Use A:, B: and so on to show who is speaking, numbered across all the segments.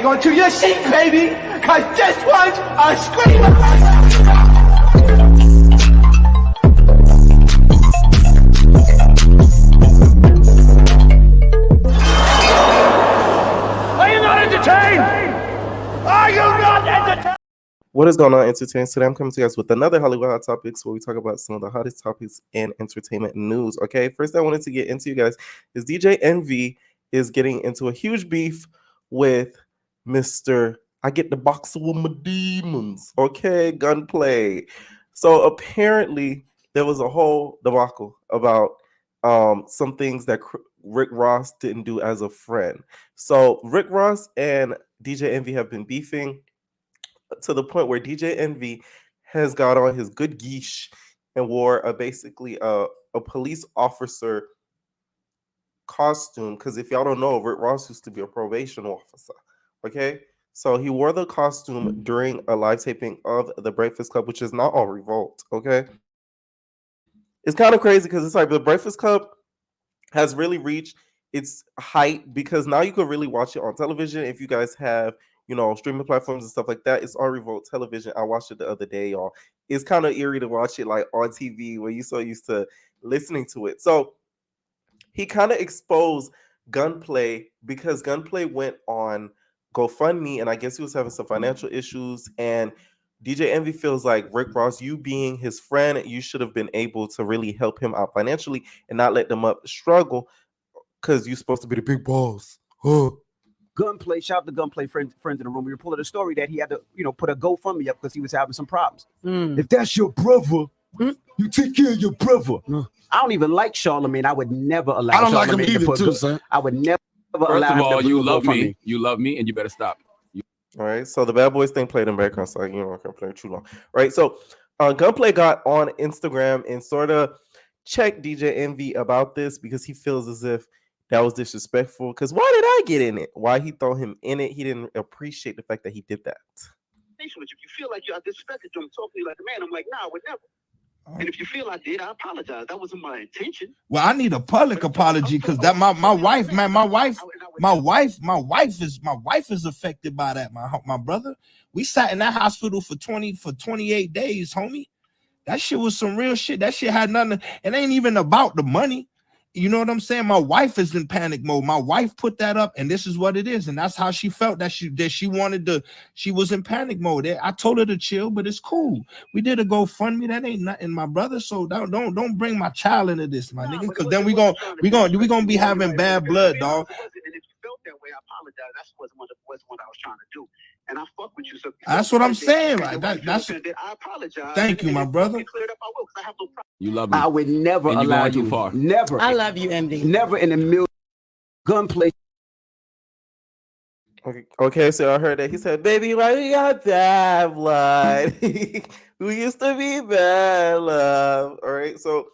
A: onto your seat, baby, cause this one's a screamer. Are you not entertained? Are you not entertained?
B: What is going on, entertainers? Today I'm coming to you guys with another Hollywood Hot Topics where we talk about some of the hottest topics in entertainment news. Okay, first I wanted to get into you guys is DJ Envy is getting into a huge beef with Mr. I get the boxer with my demons. Okay, Gunplay. So apparently there was a whole debacle about some things that Rick Ross didn't do as a friend. So Rick Ross and DJ Envy have been beefing to the point where DJ Envy has got on his good geesh and wore basically a police officer costume. Because if y'all don't know, Rick Ross used to be a probation officer. Okay, so he wore the costume during a live taping of The Breakfast Club, which is not on Revolt. Okay, it's kind of crazy because it's like The Breakfast Club has really reached its height because now you can really watch it on television if you guys have streaming platforms and stuff like that. It's on Revolt Television. I watched it the other day, y'all. It's kind of eerie to watch it like on TV where you so used to listening to it. So he kind of exposed Gunplay because Gunplay went on GoFundMe and I guess he was having some financial issues. And DJ Envy feels like Rick Ross, you being his friend, you should have been able to really help him out financially and not let them up struggle because you're supposed to be the big boss.
C: Gunplay, shout out to Gunplay friends in the room. We were pulling a story that he had to, put a GoFundMe up because he was having some problems. If that's your brother, you take care of your brother. I don't even like Charlamagne. I would never allow.
D: I don't like him either, too, son.
C: I would never allow.
E: First of
C: him
E: all,
C: to
E: you
C: do a
E: love
C: GoFundMe.
E: me. You love me, and you better stop.
B: All right, so the Bad Boys thing played in the background, so I can't play too long. Right, so Gunplay got on Instagram and sort of checked DJ Envy about this because he feels as if that was disrespectful. Because why did I get in it? Why he throw him in it? He didn't appreciate the fact that he did that.
F: If you feel like you are disrespected, you talk to me like a man. I'm like, nah, I would never. And if you feel I did, I apologize. That wasn't my intention.
D: Well, I need a public apology because that my wife, man, my wife is affected by that. My brother, we sat in that hospital for 28 days, homie. That shit was some real shit. That shit had nothing. It ain't even about the money. You know what I'm saying? My wife is in panic mode. My wife put that up, and this is what it is, and that's how she felt. She was in panic mode. I told her to chill, but it's cool. We did a GoFundMe. That ain't nothing, my brother. So don't bring my child into this, my nigga, because then we gonna be having bad blood, dog.
F: And if you felt that way, I apologize. That wasn't what I was trying to do. And I fuck with you. So
D: that's what I'm saying, right? That's
F: I apologize.
D: Thank you, my brother.
F: Cleared up, I will, because I have no problem.
E: You love me.
C: I would never
E: And you
C: allow
E: going too
C: you.
E: far.
C: Never.
G: I love you, MD.
C: Never in a million. Gunplay.
B: Okay, so I heard that. He said, baby, why we got bad blood? We used to be bad love. All right, so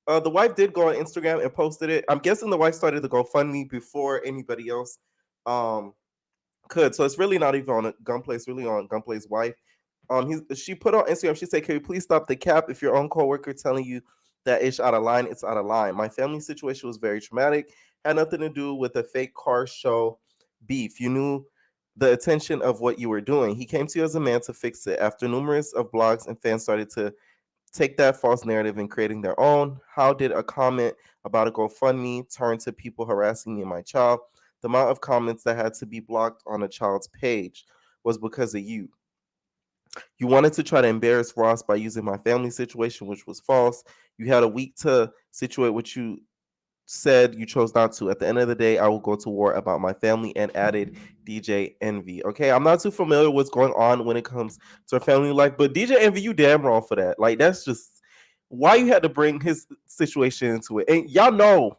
B: the wife did go on Instagram and posted it. I'm guessing the wife started the GoFundMe before anybody else could. So it's really not even on Gunplay. It's really on Gunplay's wife. She put on Instagram, she said, can you please stop the cap? If your own coworker telling you that it's out of line, it's out of line. My family situation was very traumatic. Had nothing to do with a fake car show beef. You knew the attention of what you were doing. He came to you as a man to fix it. After numerous of blogs and fans started to take that false narrative and creating their own, how did a comment about a GoFundMe turn to people harassing me and my child? The amount of comments that had to be blocked on a child's page was because of you. You wanted to try to embarrass Ross by using my family situation, which was false. You had a week to situate what you said. You chose not to. At the end of the day, I will go to war about my family, and added DJ Envy. Okay, I'm not too familiar with what's going on when it comes to a family life, but DJ Envy, you damn wrong for that. Like, that's just why you had to bring his situation into it. And y'all know,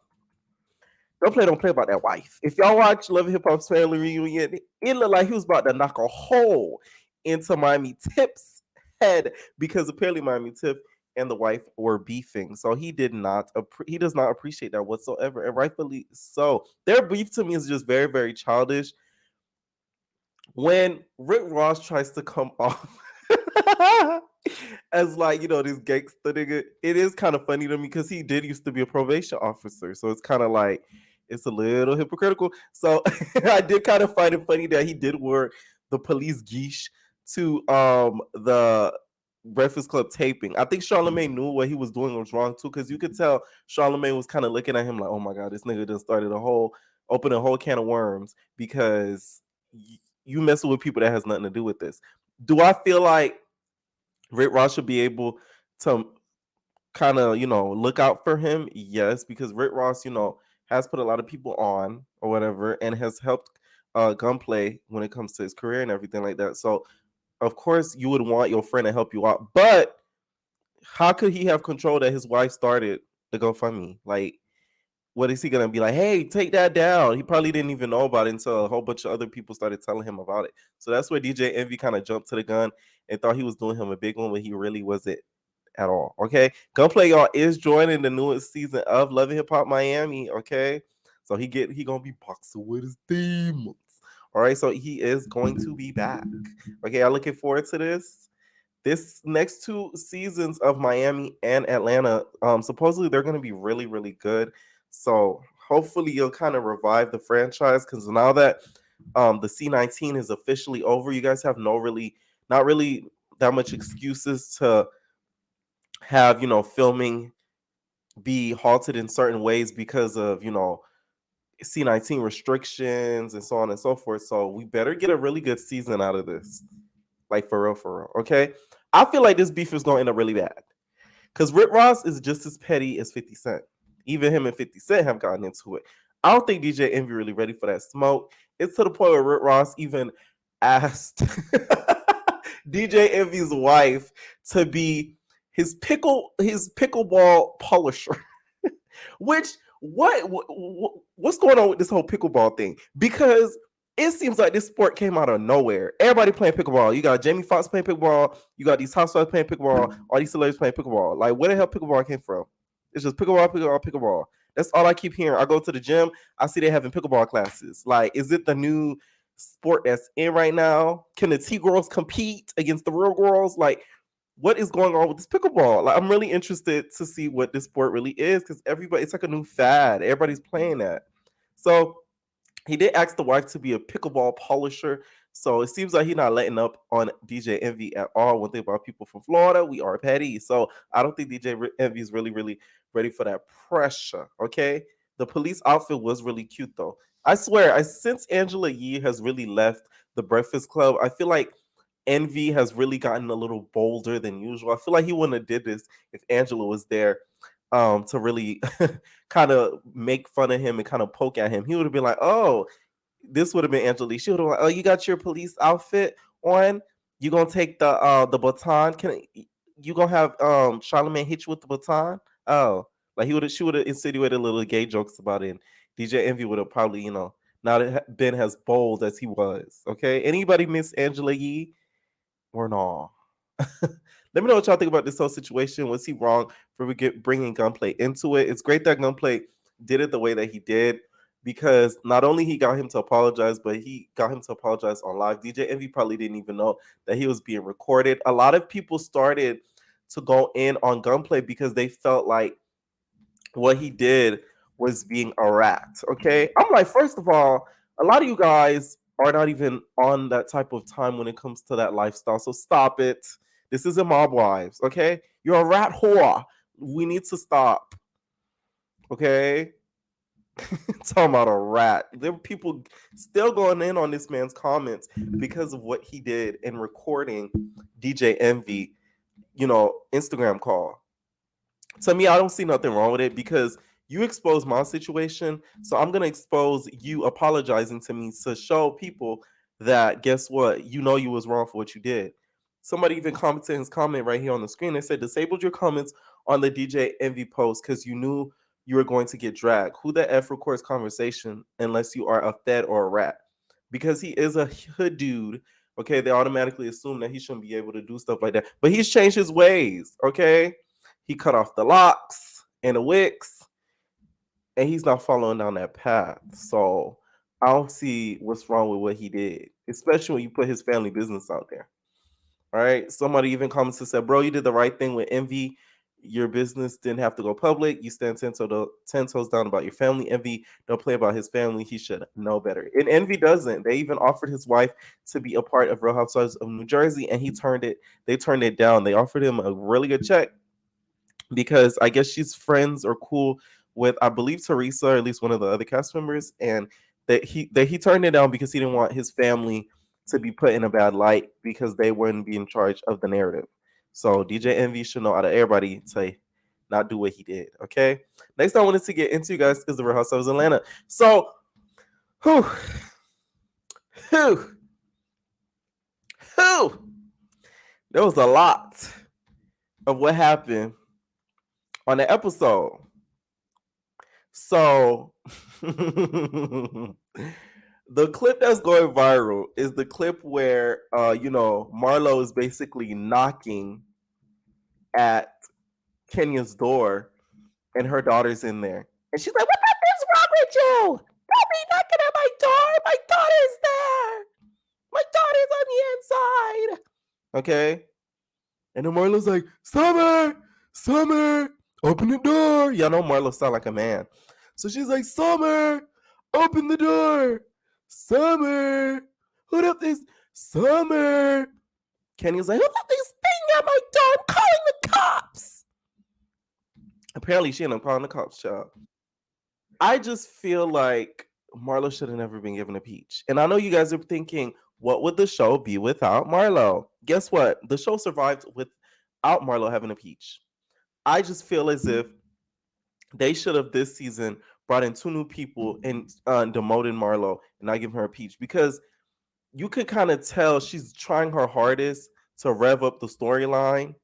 B: don't play about that wife. If y'all watch Love and Hip Hop's family reunion, it looked like he was about to knock a hole into Miami Tip's head because apparently Miami Tip and the wife were beefing. So he does not appreciate that whatsoever, and rightfully so. Their beef to me is just very, very childish. When Rick Ross tries to come off as like, this gangster nigga, it is kind of funny to me because he did used to be a probation officer. So it's kind of like, it's a little hypocritical. So I did kind of find it funny that he did wear the police geesh to the Breakfast Club taping. I think Charlamagne knew what he was doing was wrong too, because you could tell Charlamagne was kind of looking at him like, "Oh my god, this nigga just started open a whole can of worms because you messing with people that has nothing to do with this." Do I feel like Rick Ross should be able to kind of, look out for him? Yes, because Rick Ross, has put a lot of people on or whatever and has helped Gunplay when it comes to his career and everything like that. So, of course, you would want your friend to help you out. But how could he have control that his wife started the GoFundMe? Like, what is he gonna be like? Hey, take that down. He probably didn't even know about it until a whole bunch of other people started telling him about it. So that's where DJ Envy kind of jumped to the gun and thought he was doing him a big one, but he really wasn't at all. Okay, Gunplay, y'all, is joining the newest season of Love and Hip Hop Miami. Okay, so he gonna be boxing with his demons. All right, so he is going to be back. Okay, I'm looking forward to this. This next 2 seasons of Miami and Atlanta, supposedly they're going to be really, really good. So hopefully you'll kind of revive the franchise, because now that the C19 is officially over, you guys have not really that much excuses to have filming be halted in certain ways because of C19 restrictions and so on and so forth. So we better get a really good season out of this. Like, for real, okay? I feel like this beef is going to end up really bad. Because Rick Ross is just as petty as 50 Cent. Even him and 50 Cent have gotten into it. I don't think DJ Envy really ready for that smoke. It's to the point where Rick Ross even asked DJ Envy's wife to be his pickleball polisher. Which, what's going on with this whole pickleball thing? Because it seems like this sport came out of nowhere. Everybody playing pickleball. You got Jamie Foxx playing pickleball. You got these housewives playing pickleball. All these celebrities playing pickleball. Like, where the hell pickleball came from? It's just pickleball. That's all I keep hearing. I go to the gym. I see they having pickleball classes. Like, is it the new sport that's in right now? Can the T-girls compete against the real girls? Like, what is going on with this pickleball? Like, I'm really interested to see what this sport really is, because it's like a new fad. Everybody's playing that. So he did ask the wife to be a pickleball polisher. So it seems like he's not letting up on DJ Envy at all. One thing about people from Florida, we are petty. So I don't think DJ Envy is really, really ready for that pressure. Okay. The police outfit was really cute though. I swear, since Angela Yee has really left the Breakfast Club, I feel like Envy has really gotten a little bolder than usual. I feel like he wouldn't have did this if Angela was there to really kind of make fun of him and kind of poke at him. He would have been like, "Oh, this would have been Angela Lee." She would have been like, "Oh, you got your police outfit on? You gonna take the baton? You gonna have Charlamagne hit you with the baton?" Oh, like she would have insinuated little gay jokes about it. And DJ Envy would have probably not been as bold as he was. Okay, anybody miss Angela Yee or no? Let me know what y'all think about this whole situation. Was he wrong for bringing Gunplay into it? It's great that Gunplay did it the way that he did, because not only he got him to apologize, but he got him to apologize on live. DJ Envy probably didn't even know that he was being recorded. A lot of people started to go in on Gunplay because they felt like what he did was being a rat. Okay, I'm like, first of all, a lot of you guys are not even on that type of time when it comes to that lifestyle. So stop it. This isn't Mob Wives. Okay, you're a rat whore. We need to stop. Okay. Talking about a rat. There were people still going in on this man's comments because of what he did in recording DJ Envy, Instagram call. To me, I don't see nothing wrong with it, because you exposed my situation, so I'm gonna expose you apologizing to me to show people that, guess what, you was wrong for what you did. Somebody even commented in his comment right here on the screen. They said, disabled your comments on the DJ Envy post because you knew you were going to get dragged. Who the F records conversation unless you are a fed or a rat? Because he is a hood dude, okay, they automatically assume that he shouldn't be able to do stuff like that. But he's changed his ways, okay? He cut off the locks and the wicks, and he's not following down that path. So I don't see what's wrong with what he did, especially when you put his family business out there. All right. Somebody even comments and said, "Bro, you did the right thing with Envy. Your business didn't have to go public. You stand 10 toes down about your family. Envy don't play about his family. He should know better. And Envy doesn't. They even offered his wife to be a part of Real Housewives of New Jersey, and they turned it down. They offered him a really good check because I guess she's friends or cool with, I believe, Teresa, or at least one of the other cast members, and that he turned it down because he didn't want his family to be put in a bad light because they wouldn't be in charge of the narrative. So DJ Envy should know out of everybody to not do what he did. Okay. Next I wanted to get into, you guys, is the Real Housewives of Atlanta. So, whew, there was a lot of what happened on the episode. So the clip that's going viral is the clip where Marlo is basically knocking at Kenya's door and her daughter's in there. And she's like, "What the is wrong with you? Don't be knocking at my door. My daughter's there. My daughter's on the inside." Okay. And then Marlo's like, Summer, open the door. Y'all know Marlo sound like a man. So she's like, Summer, open the door. Summer, who the this? Summer. Kenny's like, who the this thing at my door? I'm calling the cops. Apparently she ended up calling the cops, child. I just feel like Marlo should have never been given a peach. And I know you guys are thinking, what would the show be without Marlo? Guess what? The show survived without Marlo having a peach. I just feel as if they should have this season brought in 2 new people and demoted Marlo and not give her a peach, because you could kind of tell she's trying her hardest to rev up the storyline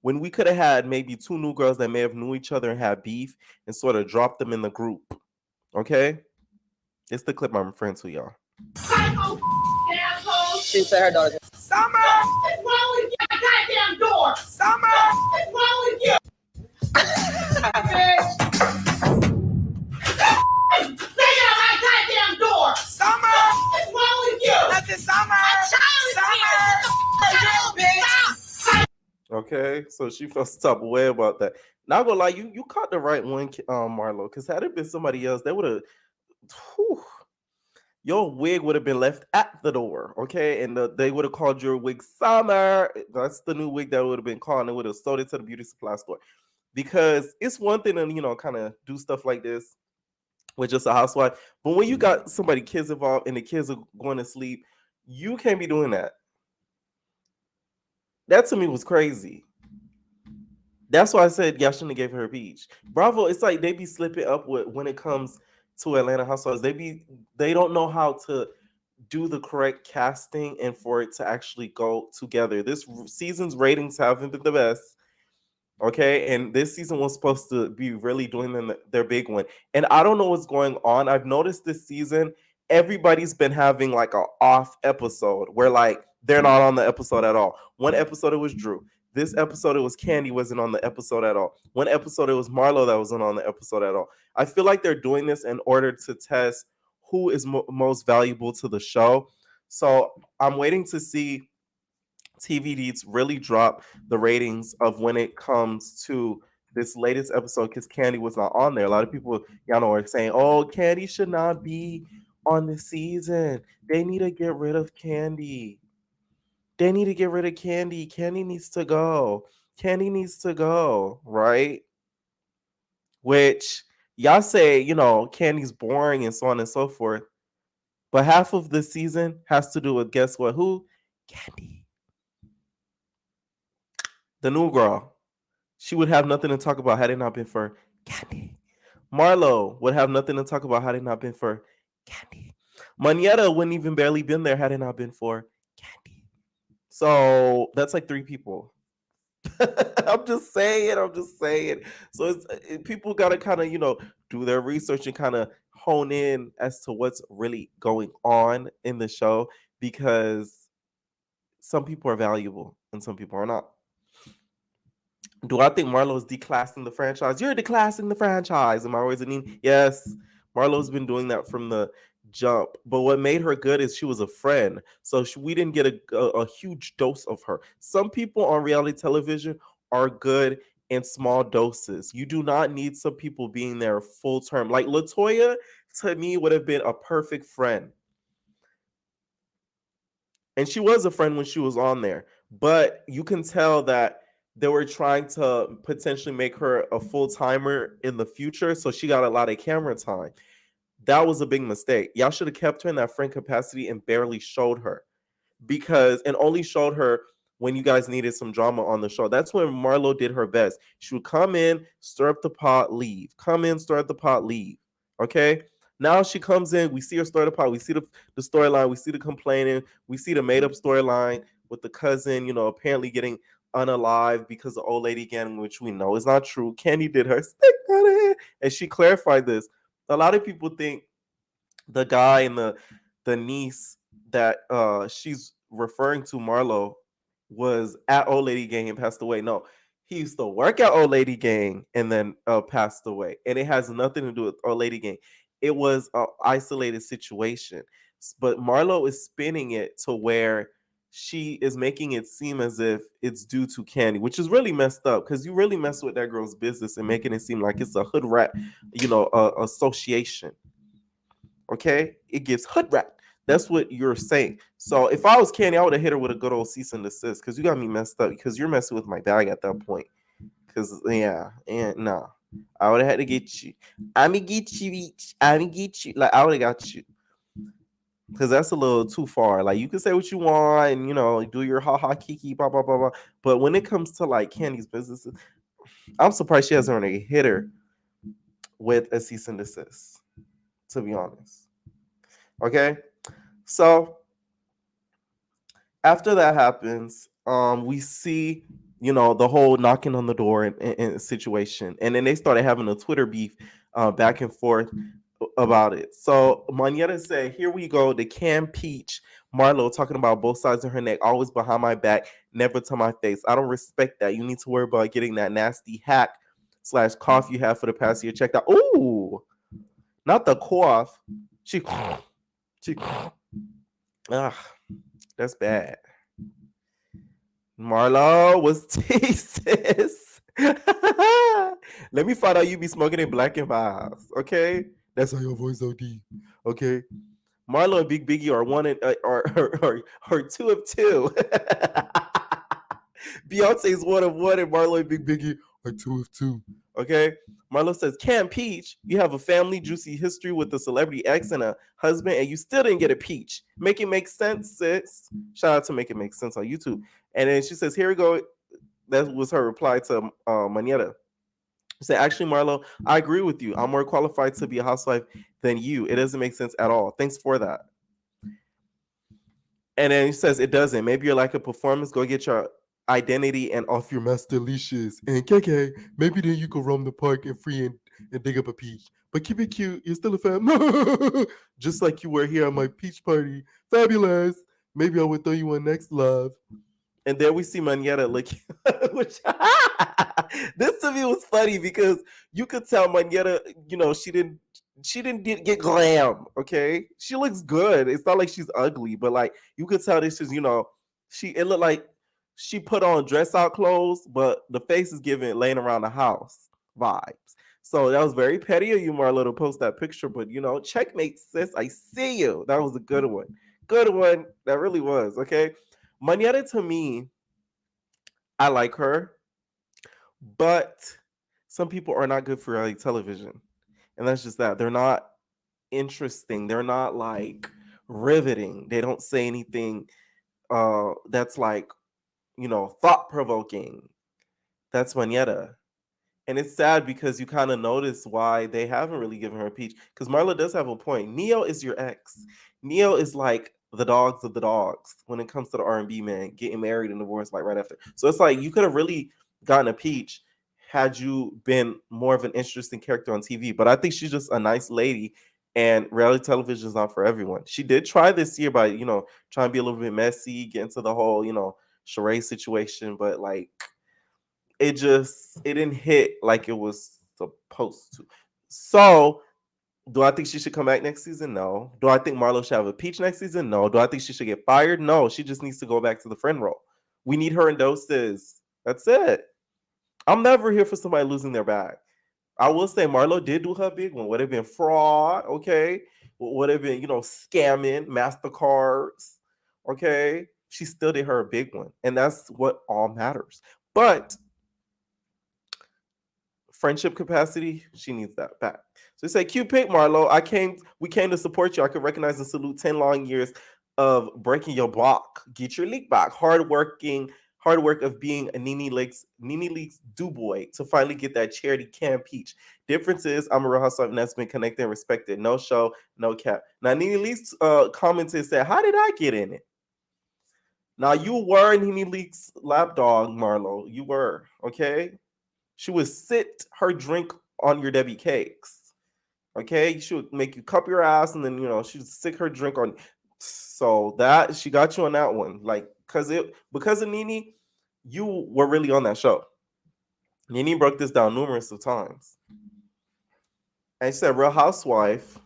B: when we could have had maybe 2 new girls that may have knew each other and had beef and sort of dropped them in the group. Okay? It's the clip I'm referring to, y'all.
E: She said her daughter.
G: Summer! What's wrong with your goddamn door? Summer! What's wrong with you? Stay out my goddamn door! Summer! What's wrong with you? Nothing, Summer!
B: Okay, so she felt some type of way about that. Not gonna lie, you caught the right one, Marlo, because had it been somebody else, they would have, your wig would have been left at the door, okay? And they would have called your wig Summer. That's the new wig that would have been called, and they would have sold it to the beauty supply store. Because it's one thing to, kind of do stuff like this with just a housewife, but when you got somebody, kids involved, and the kids are going to sleep, you can't be doing that. That to me was crazy. That's why I said y'all shouldn't have gave her a peach. Bravo, it's like they be slipping up when it comes to Atlanta Housewives. They don't know how to do the correct casting and for it to actually go together. This season's ratings haven't been the best. Okay, and this season was supposed to be really doing their big one. And I don't know what's going on. I've noticed this season, everybody's been having like an off episode where like they're not on the episode at all. One episode it was Drew. This episode it was Candy wasn't on the episode at all. One episode it was Marlo that wasn't on the episode at all. I feel like they're doing this in order to test who is most valuable to the show. So I'm waiting to see TVDs really drop the ratings of when it comes to this latest episode, because Candy was not on there. A lot of people, are saying, oh, Candy should not be on the season. They need to get rid of Candy. Candy needs to go. Candy needs to go, right? Which y'all say, Candy's boring and so on and so forth. But half of the season has to do with, guess what? Who? Candy. The new girl. She would have nothing to talk about had it not been for Candy. Marlo would have nothing to talk about had it not been for Candy. Monetta wouldn't even barely been there had it not been for Candy. So that's like 3 people. I'm just saying. So people got to kind of, do their research and kind of hone in as to what's really going on in the show, because some people are valuable and some people are not. Do I think Marlo is declassing the franchise? You're declassing the franchise. Am I always mean? Yes. Marlo's been doing that from the jump. But what made her good is she was a friend. So we didn't get a huge dose of her. Some people on reality television are good in small doses. You do not need some people being there full term. Like LaToya, to me, would have been a perfect friend. And she was a friend when she was on there. But you can tell that they were trying to potentially make her a full-timer in the future. So she got a lot of camera time. That was a big mistake. Y'all should have kept her in that friend capacity and barely showed her. And only showed her when you guys needed some drama on the show. That's when Marlo did her best. She would come in, stir up the pot, leave. Come in, stir up the pot, leave. Okay? Now she comes in, we see her stir the pot, we see the storyline, we see the complaining, we see the made-up storyline with the cousin, apparently getting unalive because the old lady again, which we know is not true. Candy did her stick on it, and she clarified this. A lot of people think the guy and the niece that she's referring to, Marlo, was at Old Lady Gang and passed away. No, he used to work at Old Lady Gang and then passed away. And it has nothing to do with Old Lady Gang. It was an isolated situation. But Marlo is spinning it to where she is making it seem as if it's due to Candy, which is really messed up because you really mess with that girl's business and making it seem like it's a hood rat, association. Okay? It gives hood rat. That's what you're saying. So if I was Candy, I would have hit her with a good old cease and desist because you got me messed up because you're messing with my bag at that point. Because, no. I would have had to get you. I'ma get you, bitch. I'ma get you. Like, I would have got you. Because that's a little too far. Like, you can say what you want and, do your ha-ha, kiki, blah, blah, blah, blah. But when it comes to, like, Candy's businesses, I'm surprised she hasn't already hit her with a cease and desist, to be honest. Okay? So after that happens, we see, the whole knocking on the door and situation. And then they started having a Twitter beef back and forth about it. So Monetta said, here we go, the Cam Peach Marlo talking about both sides of her neck, always behind my back, never to my face. I don't respect that. You need to worry about getting that nasty hack/cough you have for the past year checked out. Ooh, not the cough. She that's bad. Marlo was sis. Let me find out you be smoking in Black and Vibes, okay? That's how your voice so deep, okay? Marlo and Big Biggie are or two of two. Beyonce's one of one, and Marlo and Big Biggie are two of two. Okay. Marlo says, Cam Peach, you have a family juicy history with a celebrity ex and a husband, and you still didn't get a peach. Make it make sense, sis. Shout out to Make It Make Sense on YouTube. And then she says, here we go. That was her reply to Monetta. She said, actually, Marlo, I agree with you. I'm more qualified to be a housewife than you. It doesn't make sense at all. Thanks for that. And then he says, it doesn't. Maybe you're like a performance. Go get your identity and off your master leashes. And KK, maybe then you could roam the park and free and dig up a peach. But keep it cute. You're still a fan. Just like you were here at my peach party. Fabulous. Maybe I would throw you one next, love. And there we see Monetta looking, which this to me was funny because you could tell Monetta, she didn't get glam. Okay, she looks good. It's not like she's ugly, but like you could tell this is, it looked like she put on dress out clothes, but the face is giving laying around the house vibes. So that was very petty of you, Marlo, to post that picture. But checkmate, sis. I see you. That was a good one. Good one. That really was. Okay. Monetta, to me, I like her, but some people are not good for reality television. And that's just that. They're not interesting. They're not like riveting. They don't say anything that's like, thought-provoking. That's Monetta. And it's sad because you kind of notice why they haven't really given her a peach. Because Marlo does have a point. Neo is your ex. Neo is like the dogs of the dogs when it comes to the R&B man getting married and divorced like right after. So it's like you could have really gotten a peach had you been more of an interesting character on TV. But I think she's just a nice lady, and reality television is not for everyone. She did try this year by trying to be a little bit messy, get into the whole charade situation, but like it didn't hit like it was supposed to. So do I think she should come back next season? No. Do I think Marlo should have a peach next season? No. Do I think she should get fired? No. She just needs to go back to the friend role. We need her in doses. That's it. I'm never here for somebody losing their bag. I will say Marlo did do her big one. Would have been fraud, okay? Would have been, scamming, MasterCards, okay? She still did her a big one. And that's what all matters. But friendship capacity, she needs that back. So they say, cute pick, Marlo. We came to support you. I could recognize and salute 10 long years of breaking your block. Get your leak back. Hard work of being a Nene Leaks do boy to finally get that charity can peach. Difference is I'm a real hustler and that's been connected and respected. No show, no cap. Now Nene Leaks commented said, how did I get in it? Now you were Nene Leaks lapdog, Marlo. You were, okay? She would sit her drink on your Debbie cakes. Okay, she would make you cup your ass, and then she would stick her drink on. So that she got you on that one, like because of Nene, you were really on that show. Nene broke this down numerous of times, and she said, "Real Housewife,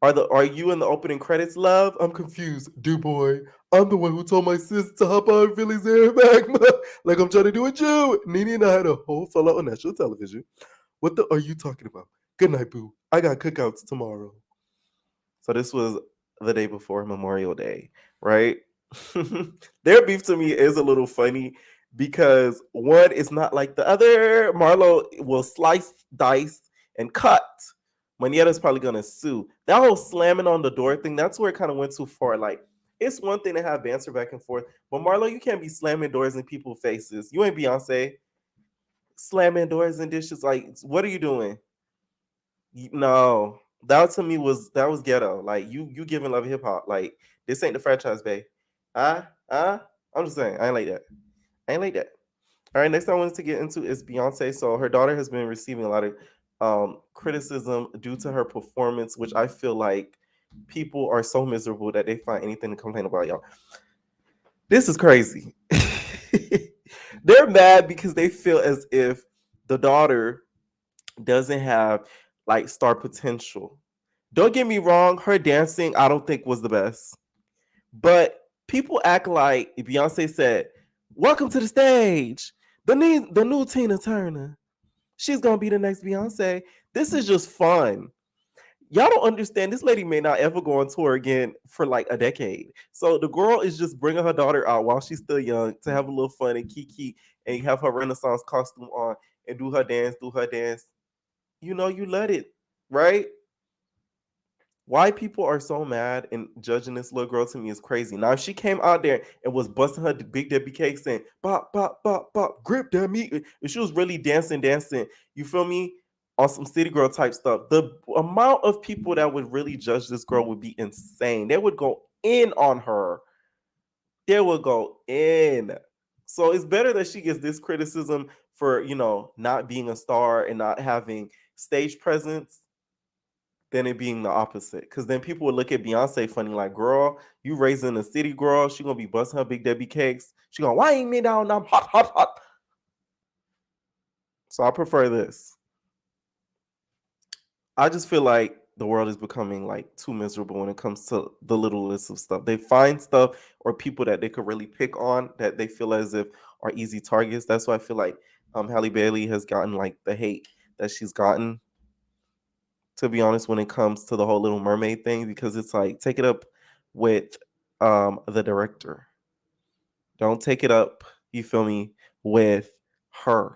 B: are you in the opening credits, love? I'm confused, do boy. I'm the one who told my sis to hop on Philly's airbag, like I'm trying to do a Jew. Nene and I had a whole fallout on national television. What the are you talking about? Good night, boo. I got cookouts tomorrow." So this was the day before Memorial Day, right? Their beef to me is a little funny because one is not like the other. Marlo will slice, dice, and cut. Monetta's probably gonna sue. That whole slamming on the door thing, that's where it kind of went too far. Like, it's one thing to have banter back and forth, but Marlo, you can't be slamming doors in people's faces. You ain't Beyonce. Slamming doors and dishes. Like, what are you doing? No, that to me was ghetto. Like you giving love hip hop. Like this ain't the franchise, babe. I'm just saying, I ain't like that. I ain't like that. All right, next I wanted to get into is Beyonce. So her daughter has been receiving a lot of criticism due to her performance, which I feel like people are so miserable that they find anything to complain about, y'all. This is crazy. They're mad because they feel as if the daughter doesn't have like star potential. Don't get me wrong, her dancing I don't think was the best. But people act like Beyonce said, "Welcome to the stage. The new Tina Turner. She's going to be the next Beyonce." This is just fun. Y'all don't understand. This lady may not ever go on tour again for like a decade. So the girl is just bringing her daughter out while she's still young to have a little fun and kiki and have her Renaissance costume on and do her dance, you let it, right? Why people are so mad and judging this little girl to me is crazy. Now, if she came out there and was busting her big Debbie cake saying, bop, bop, bop, bop, grip that meat, if she was really dancing, you feel me? On some city girl type stuff, the amount of people that would really judge this girl would be insane. They would go in on her. They would go in. So it's better that she gets this criticism for, not being a star and not having stage presence than it being the opposite. Because then people would look at Beyonce funny, like, girl, you raising a city girl. She gonna be busting her big Debbie cakes. She gonna, why ain't me down? I'm hot, hot, hot. So I prefer this. I just feel like the world is becoming like too miserable when it comes to the littlest of stuff. They find stuff or people that they could really pick on that they feel as if are easy targets. That's why I feel like Halle Bailey has gotten like the hate that she's gotten, to be honest, when it comes to the whole Little Mermaid thing, because it's like, take it up with the director. Don't take it up, you feel me, with her.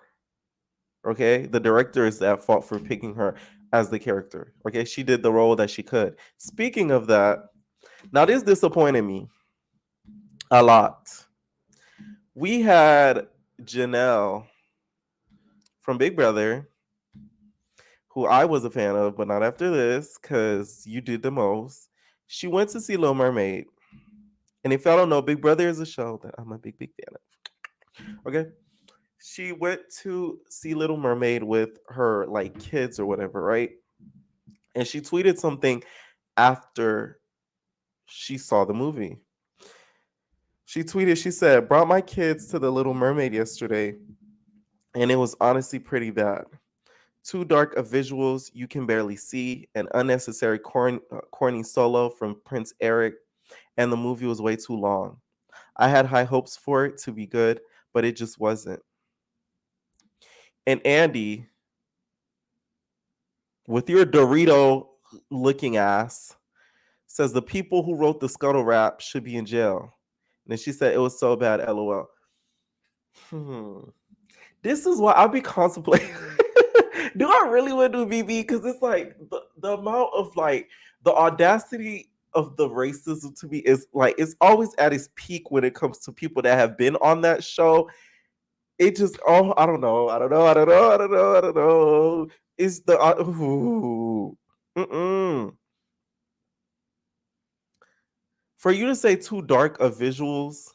B: Okay? The director is at fault for picking her as the character. Okay? She did the role that she could. Speaking of that, now this disappointed me a lot. We had Janelle from Big Brother, who I was a fan of, but not after this, because you did the most. She went to see Little Mermaid. And if y'all don't know, Big Brother is a show that I'm a big, big fan of. Okay. She went to see Little Mermaid with her like kids or whatever, right? And she tweeted something after she saw the movie. She tweeted, she said, "Brought my kids to the Little Mermaid yesterday, and it was honestly pretty bad. Too dark of visuals you can barely see, an unnecessary corny solo from Prince Eric, and the movie was way too long. I had high hopes for it to be good, but it just wasn't." And Andy, with your Dorito looking ass, says the people who wrote the scuttle rap should be in jail. And then she said it was so bad, LOL. This is why I'll be contemplating. Do I really want to do BB? Because it's like the amount of like the audacity of the racism to me is like it's always at its peak when it comes to people that have been on that show. It just I don't know. It's the for you to say too dark of visuals.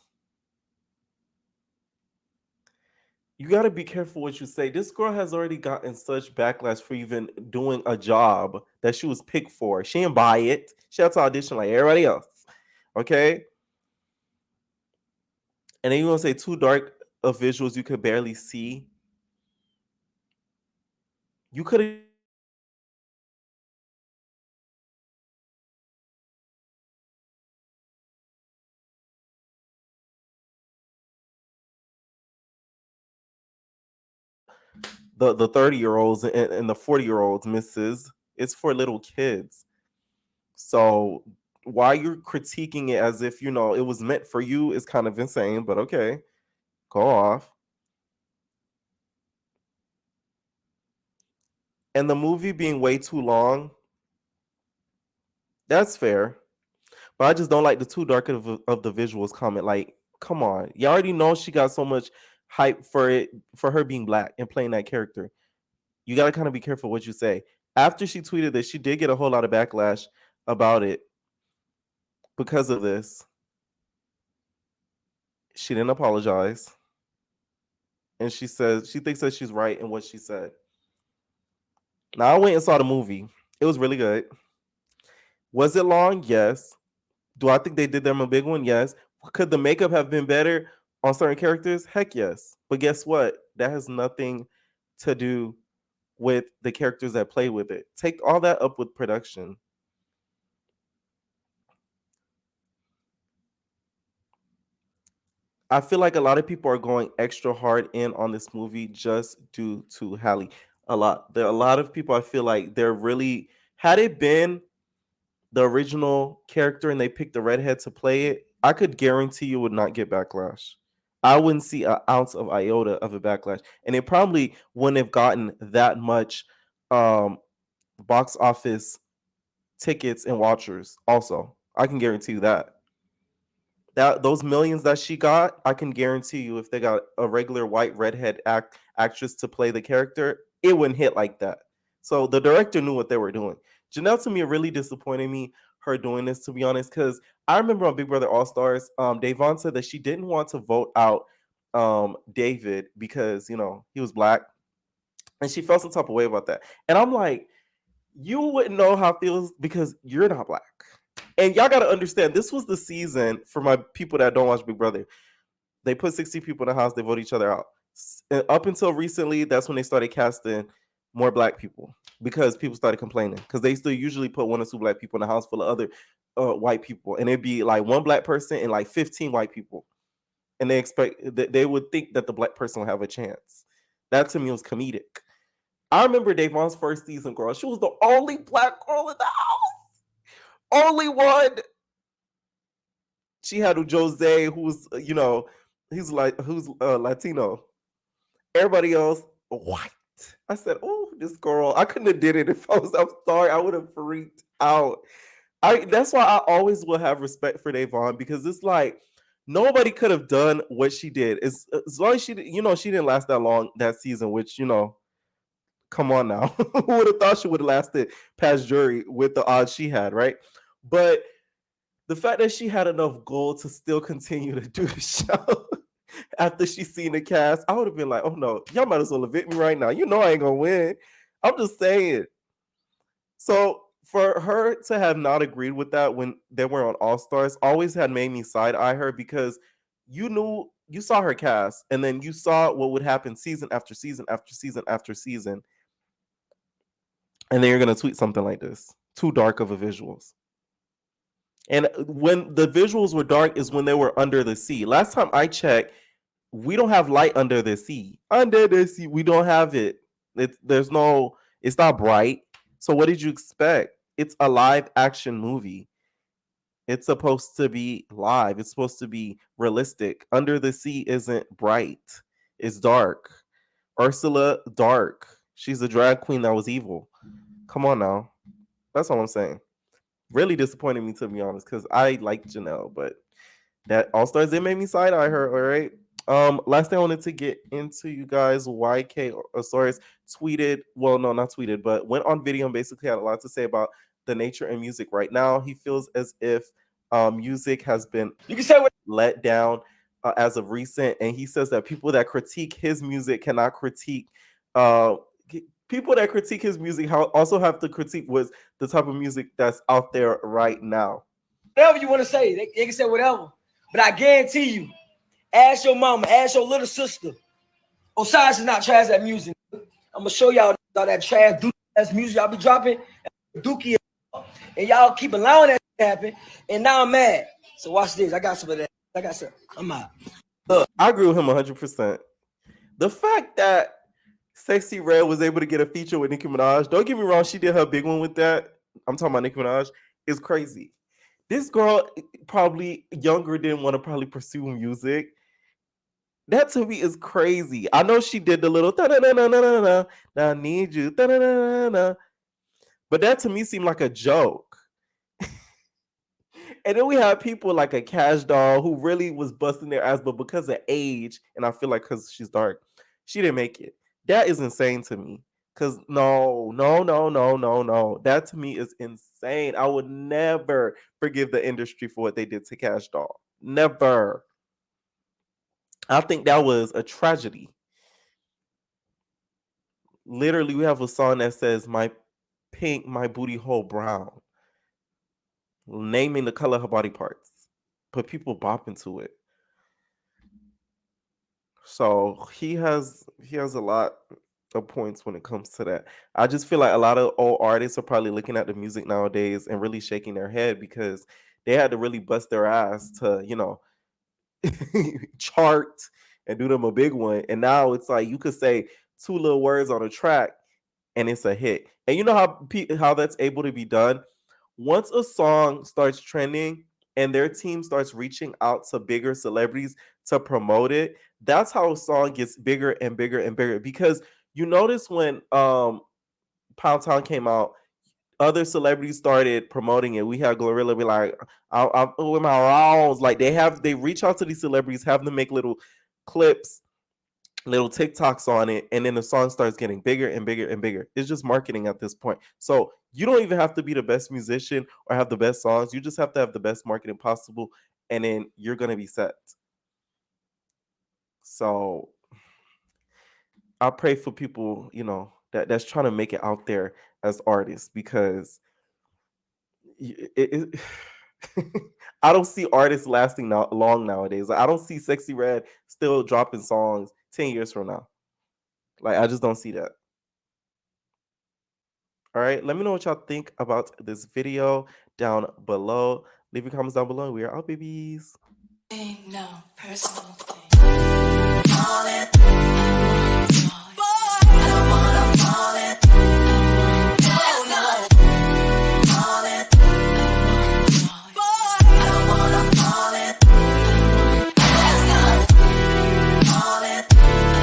B: You got to be careful what you say. This girl has already gotten such backlash for even doing a job that she was picked for. She didn't buy it. She had to audition like everybody else. Okay? And then you want to say too dark of visuals you could barely see. You could have the 30-year-olds and the 40-year-olds, missus. It's for little kids. So why you're critiquing it as if, you know, it was meant for you is kind of insane, but okay. Go off. And the movie being way too long, that's fair. But I just don't like the too dark of the visuals comment. Like, come on. You already know she got so much hype for her being black and playing that character. You got to kind of be careful what you say. After she tweeted this, she did get a whole lot of backlash about it because of this. She didn't apologize. And she says she thinks that she's right in what she said. Now, I went and saw the movie. It was really good. Was it long? Yes. Do I think they did them a big one? Yes. Could the makeup have been better on certain characters? Heck yes. But guess what? That has nothing to do with the characters that play with it. Take all that up with production. I feel like a lot of people are going extra hard in on this movie just due to Halle. There are a lot of people I feel like they're really had it been the original character and they picked the redhead to play it, I could guarantee you would not get backlash. I wouldn't see an ounce of iota of a backlash, and it probably wouldn't have gotten that much box office tickets and watchers. Also, I can guarantee you that. Those millions that she got, I can guarantee you, if they got a regular white redhead actress to play the character, it wouldn't hit like that. So the director knew what they were doing. Janelle, to me, really disappointed me her doing this, to be honest, because I remember on Big Brother All Stars, Davon said that she didn't want to vote out David because, you know, he was black, and she felt some type of way about that. And I'm like, you wouldn't know how it feels because you're not black. And y'all got to understand, this was the season for my people that don't watch Big Brother. They put 60 people in the house, they vote each other out. And up until recently, that's when they started casting more black people because people started complaining because they still usually put 1 or 2 black people in a house full of other white people. And it'd be like 1 black person and like 15 white people. And they expect that they would think that the black person would have a chance. That to me was comedic. I remember Davon's first season, girl. She was the only black girl in the house. Only one. She had Jose, who's who's Latino. Everybody else white. I said, "Oh, this girl." I couldn't have did it if I was. I'm sorry, I would have freaked out. That's why I always will have respect for Davon because it's like nobody could have done what she did. As long as she didn't last that long that season, which come on now, who would have thought she would have lasted past jury with the odds she had, right? But the fact that she had enough gold to still continue to do the show after she seen the cast, I would have been like, oh no, y'all might as well evict me right now. You know I ain't gonna win. I'm just saying. So for her to have not agreed with that when they were on All Stars always had made me side eye her because you saw her cast and then you saw what would happen season after season after season after season. And then you're gonna tweet something like this. Too dark of a visuals. And when the visuals were dark is when they were under the sea. Last time I checked, we don't have light under the sea. Under the sea, we don't have it. It's not bright. So what did you expect? It's a live action movie. It's supposed to be live. It's supposed to be realistic. Under the Sea isn't bright. It's dark. Ursula, dark. She's a drag queen that was evil. Come on now. That's all I'm saying. Really disappointed me, to be honest, because I like Janelle, but that All Stars did make me side eye her. All right. Last thing I wanted to get into, you guys, YK Osiris tweeted, well, no, not tweeted, but went on video and basically had a lot to say about the nature and music right now. He feels as if music has been let down as of recent, and he says that people that critique his music cannot critique people that critique his music also have to critique what's the type of music that's out there right now.
E: Whatever you want to say, they can say whatever, but I guarantee you, ask your mama, ask your little sister, Osiris is not trash at music. I'm gonna show y'all that trash ass music y'all be dropping, dookie, and y'all keep allowing that to happen, and now I'm mad. So watch this. I got some of that. I got some. I'm out.
B: Look, I agree with him 100%. The fact that Sexy Red was able to get a feature with Nicki Minaj, don't get me wrong, she did her big one with that. I'm talking about Nicki Minaj, is crazy. This girl, probably younger, didn't want to probably pursue music. That to me is crazy. I know she did the little da-da-da-da-da-da, I need you, da-da-da-da-da, but that to me seemed like a joke. And then we have people like a Cash Doll who really was busting their ass, but because of age, and I feel like because she's dark, she didn't make it. That is insane to me. Because no. That to me is insane. I would never forgive the industry for what they did to Cash Doll. Never. I think that was a tragedy. Literally, we have a song that says, "My pink, my booty hole brown," naming the color of her body parts, but people bop into it. So he has a lot of points when it comes to that. I just feel like a lot of old artists are probably looking at the music nowadays and really shaking their head because they had to really bust their ass to, chart and do them a big one. And now it's like you could say two little words on a track and it's a hit. And you know how that's able to be done? Once a song starts trending and their team starts reaching out to bigger celebrities to promote it, that's how a song gets bigger and bigger and bigger. Because you notice when Pound Town came out, other celebrities started promoting it. We had Glorilla be like, I'm with my rounds. Like they reach out to these celebrities, have them make little clips, little TikToks on it, and then the song starts getting bigger and bigger and bigger. It's just marketing at this point. So you don't even have to be the best musician or have the best songs. You just have to have the best marketing possible, and then you're gonna be set. So I pray for people, that's trying to make it out there as artists, because I don't see artists lasting long nowadays. I don't see Sexy Red still dropping songs 10 years from now. Like, I just don't see that. All right, let me know what y'all think about this video down below. Leave your comments down below. We are out, babies.
H: No personal thing.